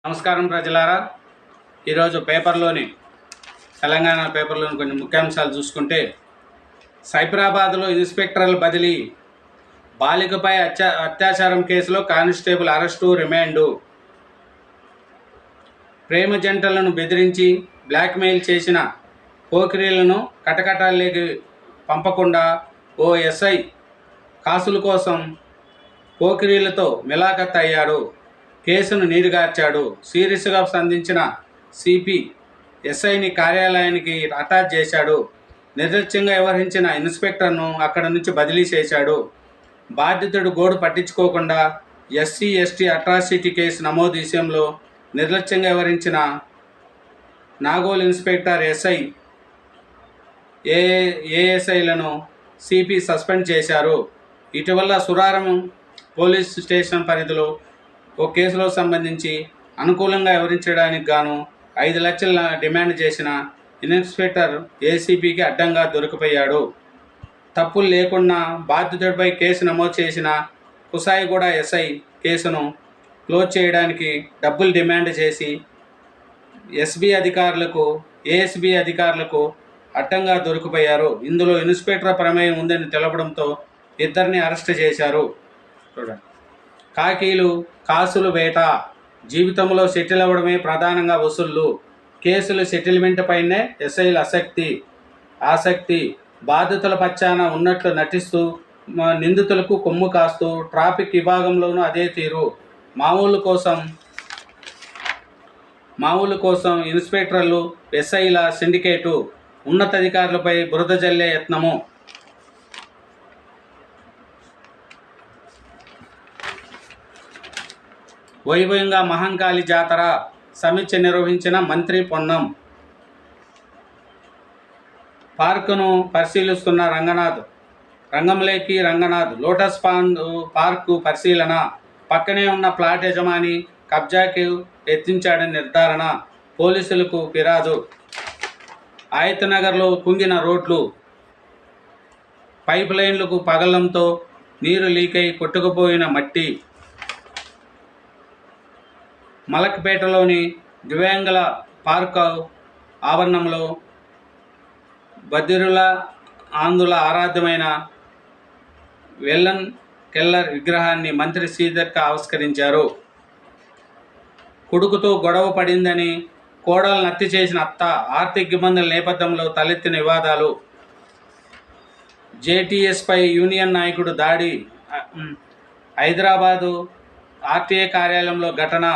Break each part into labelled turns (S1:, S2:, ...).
S1: నమస్కారం ప్రజలారా. ఈరోజు తెలంగాణ పేపర్లోని కొన్ని ముఖ్యాంశాలు చూసుకుంటే, సైబరాబాద్లో ఇన్స్పెక్టర్ల బదిలీ, బాలికపై అత్యాచారం కేసులో కానిస్టేబుల్ అరెస్టు, రిమాండు, ప్రేమ జంటలను బెదిరించి బ్లాక్మెయిల్ చేసిన పోకిరీలను కటకటాల్లోకి పంపకుండా ఓ ఎస్ఐ కాసుల కోసం పోకిరీలతో మిలాఖత్ అయ్యాడు. కేసును నీరుగార్చాడు. సీరియస్గా స్పందించిన సిపి ఎస్ఐని కార్యాలయానికి అటాచ్ చేశాడు. నిర్లక్ష్యంగా వ్యవహరించిన ఇన్స్పెక్టర్ను అక్కడి నుంచి బదిలీ చేశాడు. బాధితుడు గోడు పట్టించుకోకుండా ఎస్సీ ఎస్టీ అట్రాసిటీ కేసు నమోదు విషయంలో నిర్లక్ష్యంగా వ్యవహరించిన నాగోల్ ఇన్స్పెక్టర్ ఏఎస్ఐలను సిపి సస్పెండ్ చేశారు. ఇటీవల సురారం పోలీస్ స్టేషన్ పరిధిలో ఓ కేసులో సంబంధించి అనుకూలంగా వివరించడానికి గాను 5 లక్షల డిమాండ్ చేసిన ఇన్స్పెక్టర్ ఏసీపీకి అడ్డంగా దొరికిపోయాడు. తప్పులు లేకుండా బాధితుడిపై కేసు నమోదు చేసిన కుసాయిగూడ ఎస్ఐ కేసును క్లోజ్ చేయడానికి డబ్బులు డిమాండ్ చేసి ఏఎస్బీ అధికారులకు అడ్డంగా దొరికిపోయారు. ఇందులో ఇన్స్పెక్టర్ ప్రమేయం ఉందని తెలపడంతో ఇద్దరిని అరెస్ట్ చేశారు. చూడండి, కాసులు వేట, జీవితంలో సెటిల్ అవ్వడమే ప్రధానంగా వసూళ్లు, కేసులు సెటిల్మెంట్ పైనే ఎస్ఐల ఆసక్తి, బాధితుల పక్షాన ఉన్నట్లు నటిస్తూ నిందితులకు కొమ్ము కాస్తూ ట్రాఫిక్ విభాగంలోనూ అదే తీరు. మామూలు కోసం ఇన్స్పెక్టర్లు, ఎస్ఐల సిండికేటు, ఉన్నతాధికారులపై బురద జల్లే యత్నము. వైభవంగా మహంకాళి జాతర సమీక్ష నిర్వహించిన మంత్రి పొన్నం. పార్కును పరిశీలిస్తున్న రంగనాథ్ లోటస్ పార్కు పరిశీలన. పక్కనే ఉన్న ప్లాట్ యజమాని కబ్జాకి యత్నించాడని నిర్ధారణ. పోలీసులకు ఫిర్యాదు. ఆయతనగర్లో కుంగిన రోడ్లు, పైప్ లైన్లకు పగలంతో నీరు లీకై కొట్టుకుపోయిన మట్టి. మలక్పేటలోని దివ్యాంగుల పార్కు ఆవరణంలో బదిరుల ఆంధ్రుల ఆరాధ్యమైన వెల్లన్ కెల్లర్ విగ్రహాన్ని మంత్రి శ్రీధర్ ఆవిష్కరించారు. కొడుకుతో గొడవ పడిందని కోడలను హత్య చేసిన అత్త, ఆర్థిక ఇబ్బందుల నేపథ్యంలో తలెత్తిన వివాదాలు. జేటీఎస్పై యూనియన్ నాయకుడు దాడి. హైదరాబాదు ఆర్టీఏ కార్యాలయంలో ఘటన.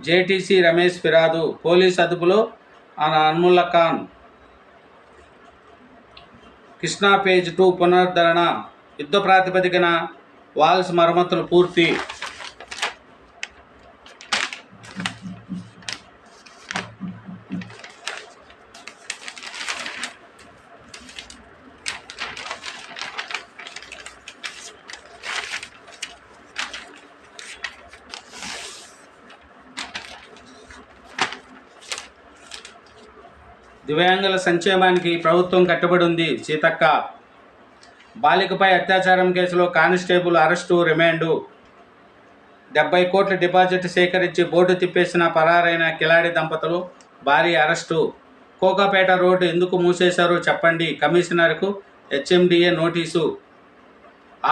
S1: జేటీసీ రమేష్ ఫిర్యాదు. పోలీస్ అదుపులో అన్ముల్లా ఖాన్. కృష్ణా ఫేజ్ 2 పునరుద్ధరణ, యుద్ధ ప్రాతిపదికన వాల్స్ మరమ్మతులు పూర్తి. దివ్యాంగుల సంక్షేమానికి ప్రభుత్వం కట్టుబడి ఉంది. సీతక్క. బాలికపై అత్యాచారం కేసులో కానిస్టేబుల్ అరెస్టు, రిమాండు. 70 కోట్ల డిపాజిట్ సేకరించి బోర్డు తిప్పేసిన పరారైన కిలాడి దంపతులు, భార్య అరెస్టు. కోకాపేట రోడ్డు ఎందుకు మూసేశారో చెప్పండి, కమిషనర్కు హెచ్ఎండిఏ నోటీసు.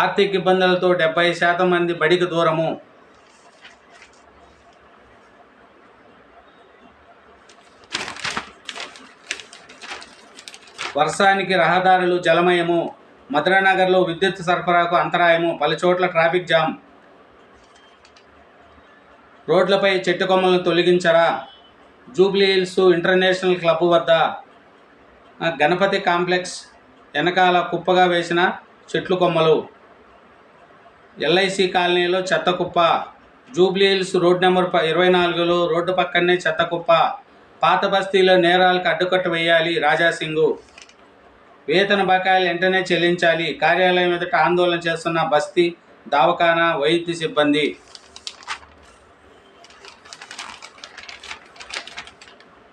S1: ఆర్థిక ఇబ్బందులతో 70% మంది బడికి దూరము. వర్షానికి రహదారులు జలమయము. మధురానగర్లో విద్యుత్ సరఫరాకు అంతరాయము. పలుచోట్ల ట్రాఫిక్ జామ్. రోడ్లపై చెట్టు కొమ్మలను తొలగించరా. జూబ్లీ హిల్స్ ఇంటర్నేషనల్ క్లబ్ వద్ద గణపతి కాంప్లెక్స్ వెనకాల కుప్పగా వేసిన చెట్లు కొమ్మలు. ఎల్ఐసి కాలనీలో చెత్త కుప్ప. జూబ్లీ హిల్స్ రోడ్ నెంబర్ 24లో రోడ్డు పక్కనే చెత్త కుప్ప. పాత బస్తీలో నేరాలకు అడ్డుకట్ట వేయాలి. రాజాసింగు. వేతన బకాయిలు వెంటనే చెల్లించాలి. కార్యాలయం ఎదుట ఆందోళన చేస్తున్న బస్తీ దవాఖానా వైద్య సిబ్బంది.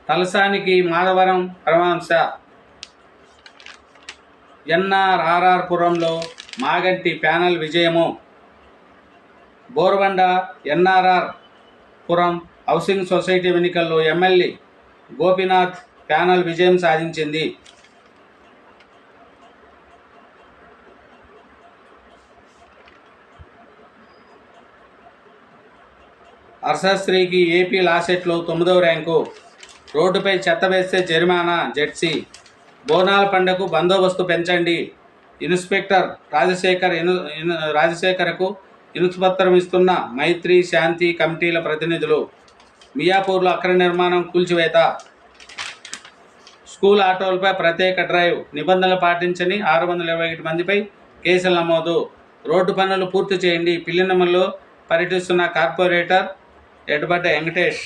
S1: తలసానికి మాధవరం పరమాంశ. ఎన్ఆర్ఆర్ పురంలో మాగంటి ప్యానల్ విజయము. బోర్బండ ఎన్ఆర్ఆర్ పురం హౌసింగ్ సొసైటీ ఎన్నికల్లో ఎమ్మెల్యే గోపీనాథ్ ప్యానల్ విజయం సాధించింది. అర్షశ్రీకి ఏపీ లాసెట్లో 9వ ర్యాంకు. రోడ్డుపై చెత్త వేస్తే జరిమానా జెడ్సీ. బోనాల పండుగకు బందోబస్తు పెంచండి. ఇన్స్పెక్టర్ రాజశేఖర్కు ఇన్స్పత్రం ఇస్తున్న మైత్రి శాంతి కమిటీల ప్రతినిధులు. మియాపూర్లో అక్రమ నిర్మాణం కూల్చివేత. స్కూల్ ఆటోలపై ప్రత్యేక డ్రైవ్. నిబంధనలు పాటించని 621 మందిపై కేసులు నమోదు. రోడ్డు పనులు పూర్తి చేయండి. పిల్లినమల్లో పర్యటిస్తున్న కార్పొరేటర్ ఎడబడ్డ వెంకటేష్.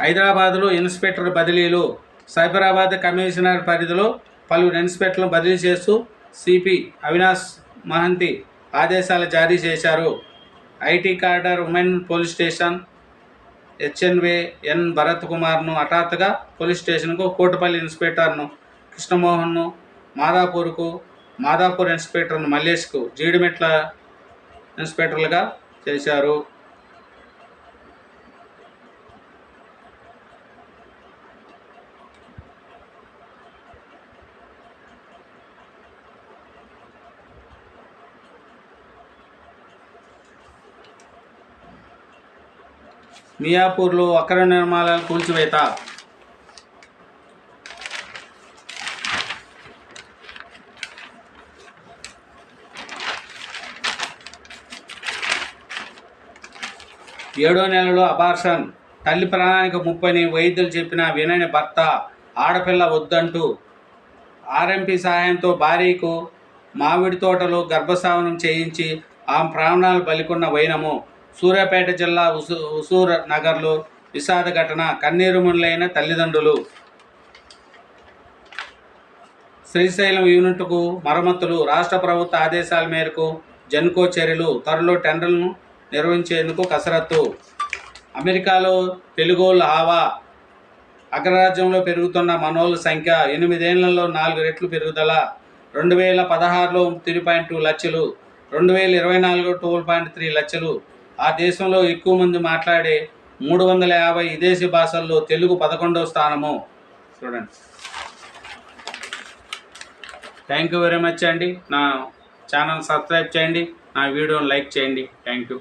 S1: హైదరాబాద్లో ఇన్స్పెక్టర్ బదిలీలు. సైబరాబాద్ కమిషనర్ పరిధిలో పలువురు ఇన్స్పెక్టర్లను బదిలీ చేస్తూ సిపి అవినాష్ మహంతి ఆదేశాలు జారీ చేశారు. IT corridor women police station హెచ్ఎన్వే ఎన్ భరత్ కుమార్ను హఠాత్తుగా పోలీస్ స్టేషన్కు, కోటపల్లి ఇన్స్పెక్టర్ను కృష్ణమోహన్ను, మాదాపూర్ ఇన్స్పెక్టర్ను మల్లేష్కు జీడిమెట్ల ఇన్స్పెక్టర్లుగా చేశారు. మియాపూర్లో అక్రమ నిర్మాణాల కూల్చివేత. ఏడో నెలలో అబార్షన్. తల్లి ప్రాణానికి ముప్పని వైద్యులు చెప్పినా వినని భర్త. ఆడపిల్ల వద్దంటూ ఆర్ఎంపీ సహాయంతో భార్యకు మామిడి తోటలో గర్భస్రావణం చేయించి ఆమె ప్రాణాలు బలికొన్న వైనము. సూర్యాపేట జిల్లా హుజూర్ నగర్లో విషాద ఘటన. కన్నీరు మున్నీరైన తల్లిదండ్రులు. శ్రీశైలం యూనిట్కు మరమ్మతులు. రాష్ట్ర ప్రభుత్వ ఆదేశాల మేరకు జెన్కో చర్యలు. త్వరలో టెండర్లను నిర్వహించేందుకు కసరత్తు. అమెరికాలో తెలుగోళ్ళ హావా. అగ్రరాజ్యంలో పెరుగుతున్న మనోళ్ళ సంఖ్య 8 ఏళ్లలో 4 రెట్లు పెరుగుదల. 2016లో 3.2 లక్షలు, 2024లో 12.3 లక్షలు. ఆ దేశంలో ఎక్కువ మంది మాట్లాడే 350 విదేశీ భాషల్లో తెలుగు 11వ స్థానము. చూడండి. థ్యాంక్ యూ వెరీ మచ్ అండి. నా ఛానల్ సబ్స్క్రైబ్ చేయండి, నా వీడియోని లైక్ చేయండి. Thank you.